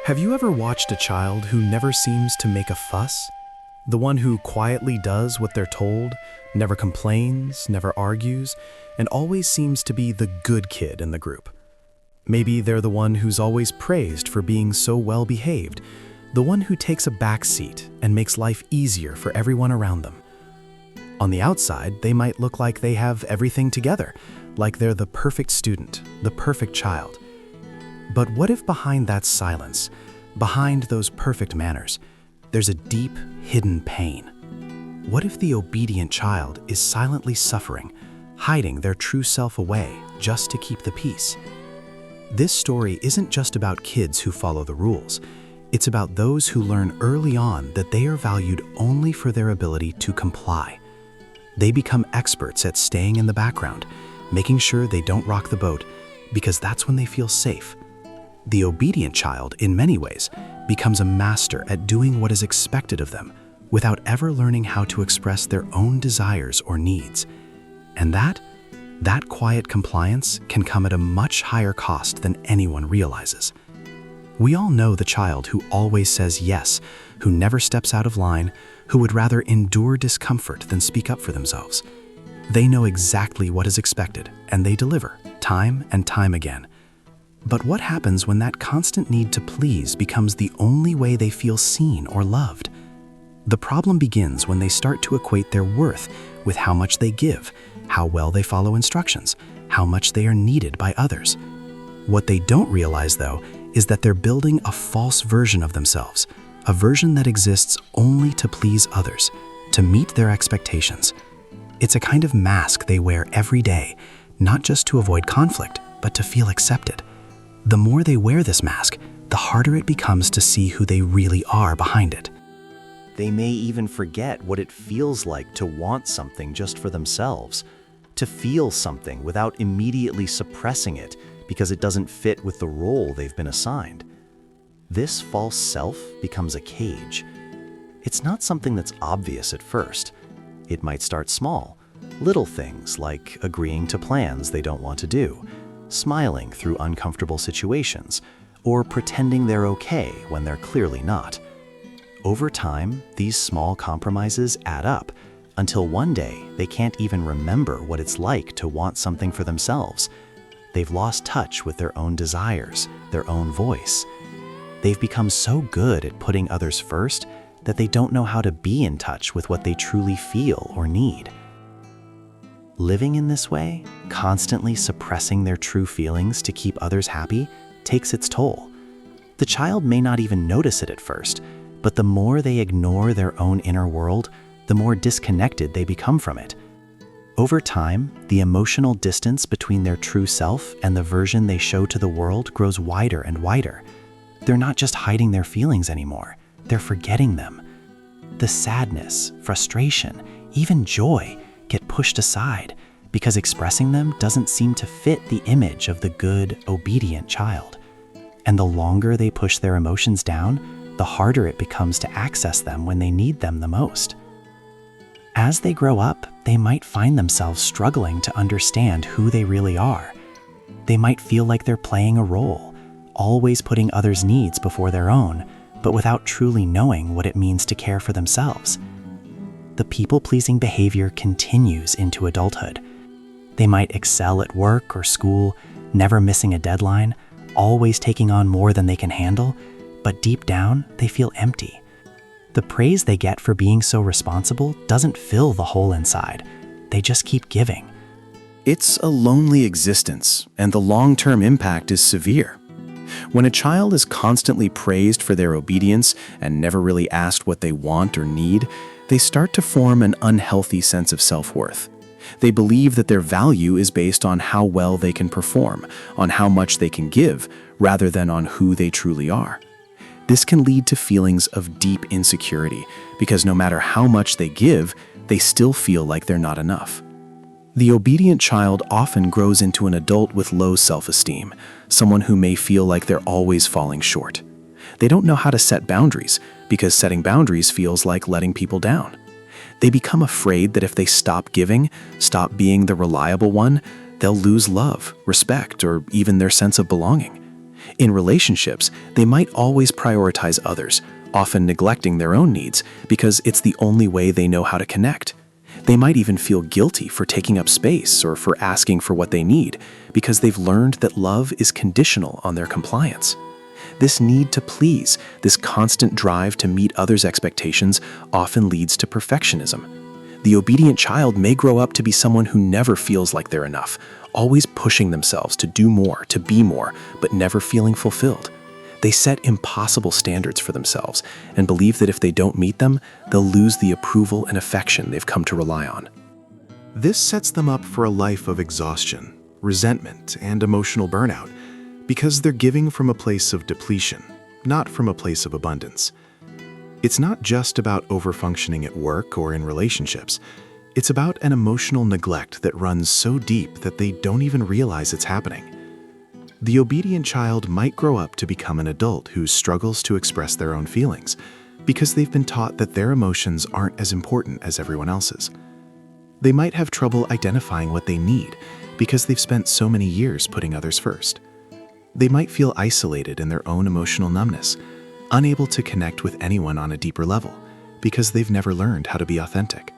Have you ever watched a child who never seems to make a fuss? The one who quietly does what they're told, never complains, never argues, and always seems to be the good kid in the group. Maybe they're the one who's always praised for being so well behaved, the one who takes a back seat and makes life easier for everyone around them. On the outside, they might look like they have everything together, like they're the perfect student, the perfect child. But what if behind that silence, behind those perfect manners, there's a deep, hidden pain? What if the obedient child is silently suffering, hiding their true self away just to keep the peace? This story isn't just about kids who follow the rules. It's about those who learn early on that they are valued only for their ability to comply. They become experts at staying in the background, making sure they don't rock the boat, because that's when they feel safe. The obedient child, in many ways, becomes a master at doing what is expected of them without ever learning how to express their own desires or needs. And that quiet compliance can come at a much higher cost than anyone realizes. We all know the child who always says yes, who never steps out of line, who would rather endure discomfort than speak up for themselves. They know exactly what is expected, and they deliver, time and time again. But what happens when that constant need to please becomes the only way they feel seen or loved? The problem begins when they start to equate their worth with how much they give, how well they follow instructions, how much they are needed by others. What they don't realize, though, is that they're building a false version of themselves, a version that exists only to please others, to meet their expectations. It's a kind of mask they wear every day, not just to avoid conflict, but to feel accepted. The more they wear this mask, the harder it becomes to see who they really are behind it. They may even forget what it feels like to want something just for themselves, to feel something without immediately suppressing it because it doesn't fit with the role they've been assigned. This false self becomes a cage. It's not something that's obvious at first. It might start small, little things like agreeing to plans they don't want to do, smiling through uncomfortable situations, or pretending they're okay when they're clearly not. Over time, these small compromises add up until one day they can't even remember what it's like to want something for themselves. They've lost touch with their own desires, their own voice. They've become so good at putting others first that they don't know how to be in touch with what they truly feel or need. Living in this way, constantly suppressing their true feelings to keep others happy, takes its toll. The child may not even notice it at first, but the more they ignore their own inner world, the more disconnected they become from it. Over time, the emotional distance between their true self and the version they show to the world grows wider and wider. They're not just hiding their feelings anymore, they're forgetting them. The sadness, frustration, even joy get pushed aside because expressing them doesn't seem to fit the image of the good, obedient child. And the longer they push their emotions down, the harder it becomes to access them when they need them the most. As they grow up, they might find themselves struggling to understand who they really are. They might feel like they're playing a role, always putting others' needs before their own, but without truly knowing what it means to care for themselves. The people-pleasing behavior continues into adulthood. They might excel at work or school, never missing a deadline, always taking on more than they can handle, but deep down, they feel empty. The praise they get for being so responsible doesn't fill the hole inside. They just keep giving. It's a lonely existence, and the long-term impact is severe. When a child is constantly praised for their obedience and never really asked what they want or need, they start to form an unhealthy sense of self-worth. They believe that their value is based on how well they can perform, on how much they can give, rather than on who they truly are. This can lead to feelings of deep insecurity, because no matter how much they give, they still feel like they're not enough. The obedient child often grows into an adult with low self-esteem, someone who may feel like they're always falling short. They don't know how to set boundaries, because setting boundaries feels like letting people down. They become afraid that if they stop giving, stop being the reliable one, they'll lose love, respect, or even their sense of belonging. In relationships, they might always prioritize others, often neglecting their own needs because it's the only way they know how to connect. They might even feel guilty for taking up space or for asking for what they need because they've learned that love is conditional on their compliance. This need to please, this constant drive to meet others' expectations often leads to perfectionism. The obedient child may grow up to be someone who never feels like they're enough, always pushing themselves to do more, to be more, but never feeling fulfilled. They set impossible standards for themselves and believe that if they don't meet them, they'll lose the approval and affection they've come to rely on. This sets them up for a life of exhaustion, resentment, and emotional burnout because they're giving from a place of depletion, not from a place of abundance. It's not just about overfunctioning at work or in relationships. It's about an emotional neglect that runs so deep that they don't even realize it's happening. The obedient child might grow up to become an adult who struggles to express their own feelings because they've been taught that their emotions aren't as important as everyone else's. They might have trouble identifying what they need because they've spent so many years putting others first. They might feel isolated in their own emotional numbness, unable to connect with anyone on a deeper level because they've never learned how to be authentic.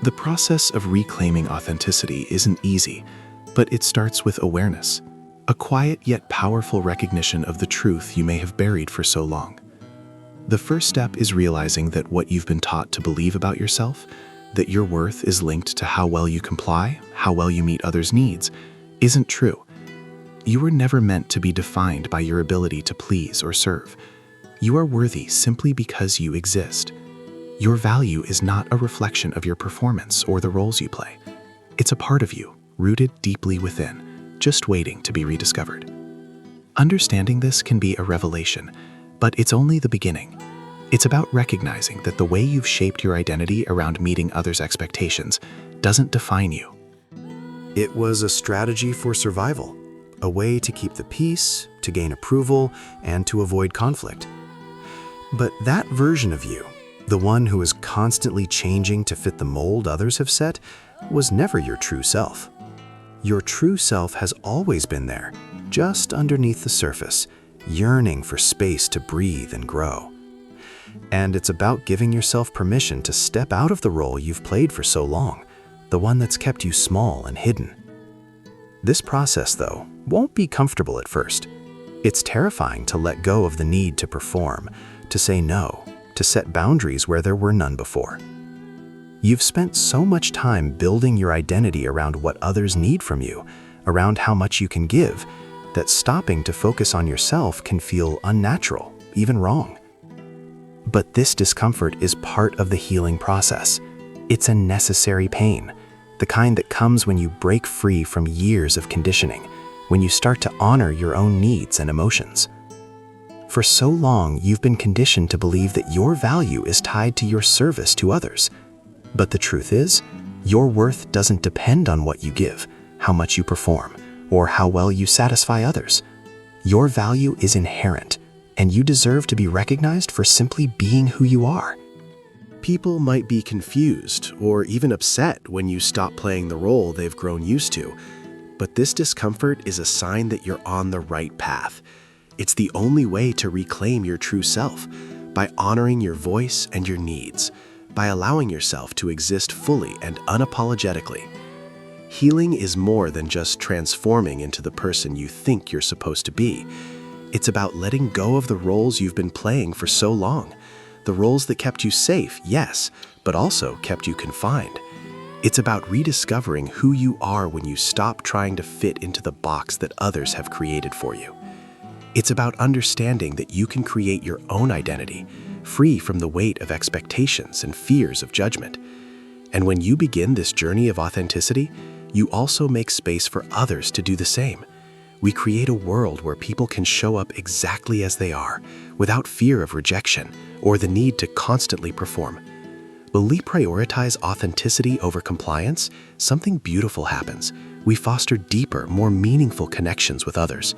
The process of reclaiming authenticity isn't easy, but it starts with awareness, a quiet yet powerful recognition of the truth you may have buried for so long. The first step is realizing that what you've been taught to believe about yourself, that your worth is linked to how well you comply, how well you meet others' needs, isn't true. You were never meant to be defined by your ability to please or serve. You are worthy simply because you exist. Your value is not a reflection of your performance or the roles you play. It's a part of you, rooted deeply within, just waiting to be rediscovered. Understanding this can be a revelation, but it's only the beginning. It's about recognizing that the way you've shaped your identity around meeting others' expectations doesn't define you. It was a strategy for survival, a way to keep the peace, to gain approval, and to avoid conflict. But that version of you, the one who is constantly changing to fit the mold others have set, was never your true self. Your true self has always been there, just underneath the surface, yearning for space to breathe and grow. And it's about giving yourself permission to step out of the role you've played for so long, the one that's kept you small and hidden. This process, though, won't be comfortable at first. It's terrifying to let go of the need to perform, to say no, to set boundaries where there were none before. You've spent so much time building your identity around what others need from you, around how much you can give, that stopping to focus on yourself can feel unnatural, even wrong. But this discomfort is part of the healing process. It's a necessary pain, the kind that comes when you break free from years of conditioning, when you start to honor your own needs and emotions. For so long, you've been conditioned to believe that your value is tied to your service to others. But the truth is, your worth doesn't depend on what you give, how much you perform, or how well you satisfy others. Your value is inherent, and you deserve to be recognized for simply being who you are. People might be confused or even upset when you stop playing the role they've grown used to, but this discomfort is a sign that you're on the right path. It's the only way to reclaim your true self, by honoring your voice and your needs, by allowing yourself to exist fully and unapologetically. Healing is more than just transforming into the person you think you're supposed to be. It's about letting go of the roles you've been playing for so long, the roles that kept you safe, yes, but also kept you confined. It's about rediscovering who you are when you stop trying to fit into the box that others have created for you. It's about understanding that you can create your own identity, free from the weight of expectations and fears of judgment. And when you begin this journey of authenticity, you also make space for others to do the same. We create a world where people can show up exactly as they are, without fear of rejection or the need to constantly perform. When we prioritize authenticity over compliance, something beautiful happens. We foster deeper, more meaningful connections with others.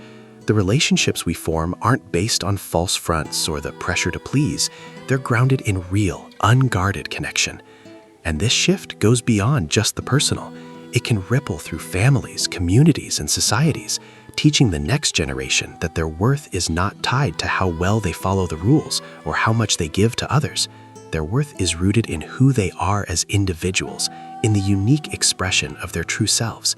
The relationships we form aren't based on false fronts or the pressure to please. They're grounded in real, unguarded connection. And this shift goes beyond just the personal. It can ripple through families, communities, and societies, teaching the next generation that their worth is not tied to how well they follow the rules or how much they give to others. Their worth is rooted in who they are as individuals, in the unique expression of their true selves.